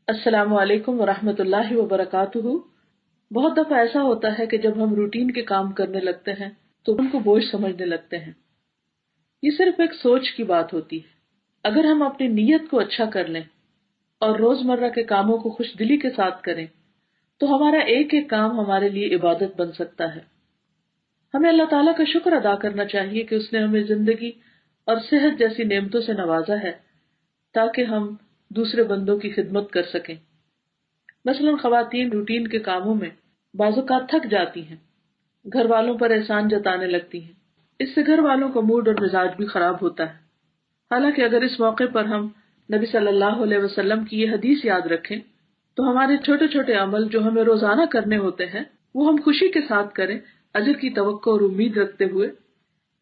السلام علیکم ورحمۃ اللہ وبرکاتہ۔ بہت دفعہ ایسا ہوتا ہے کہ جب ہم روٹین کے کام کرنے لگتے ہیں تو ان کو بوجھ سمجھنے لگتے ہیں۔ یہ صرف ایک سوچ کی بات ہوتی ہے۔ اگر ہم اپنی نیت کو اچھا کر لیں اور روزمرہ کے کاموں کو خوش دلی کے ساتھ کریں تو ہمارا ایک ایک کام ہمارے لیے عبادت بن سکتا ہے۔ ہمیں اللہ تعالیٰ کا شکر ادا کرنا چاہیے کہ اس نے ہمیں زندگی اور صحت جیسی نعمتوں سے نوازا ہے تاکہ ہم دوسرے بندوں کی خدمت کر سکیں۔ مثلاً خواتین روٹین کے کاموں میں بعض اوقات تھک جاتی ہیں، گھر والوں پر احسان جتانے لگتی ہیں۔ اس سے گھر والوں کا موڈ اور مزاج بھی خراب ہوتا ہے۔ حالانکہ اگر اس موقع پر ہم نبی صلی اللہ علیہ وسلم کی یہ حدیث یاد رکھیں تو ہمارے چھوٹے چھوٹے عمل جو ہمیں روزانہ کرنے ہوتے ہیں وہ ہم خوشی کے ساتھ کریں، اجر کی توقع اور امید رکھتے ہوئے۔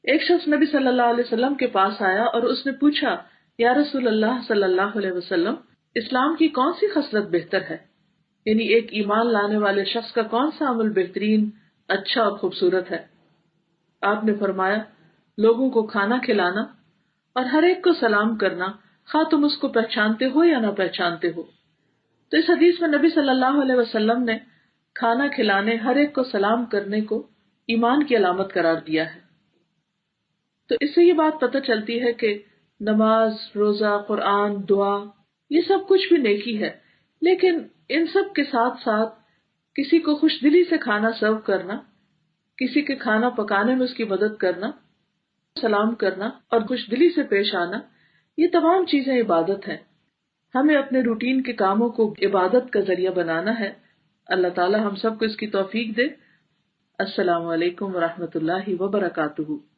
ایک شخص نبی صلی اللہ علیہ وسلم کے پاس آیا اور اس نے پوچھا، یا رسول اللہ صلی اللہ علیہ وسلم، اسلام کی کون سی خصلت بہتر ہے؟ یعنی ایک ایمان لانے والے شخص کا کون سا عمل بہترین، اچھا اور خوبصورت ہے؟ آپ نے فرمایا، لوگوں کو کھانا کھلانا اور ہر ایک کو سلام کرنا، خواہ تم اس کو پہچانتے ہو یا نہ پہچانتے ہو۔ تو اس حدیث میں نبی صلی اللہ علیہ وسلم نے کھانا کھلانے، ہر ایک کو سلام کرنے کو ایمان کی علامت قرار دیا ہے۔ تو اس سے یہ بات پتہ چلتی ہے کہ نماز، روزہ، قرآن، دعا، یہ سب کچھ بھی نیکی ہے، لیکن ان سب کے ساتھ ساتھ کسی کو خوش دلی سے کھانا سرو کرنا، کسی کے کھانا پکانے میں اس کی مدد کرنا، سلام کرنا اور خوش دلی سے پیش آنا، یہ تمام چیزیں عبادت ہیں۔ ہمیں اپنے روٹین کے کاموں کو عبادت کا ذریعہ بنانا ہے۔ اللہ تعالی ہم سب کو اس کی توفیق دے۔ السلام علیکم ورحمۃ اللہ وبرکاتہ۔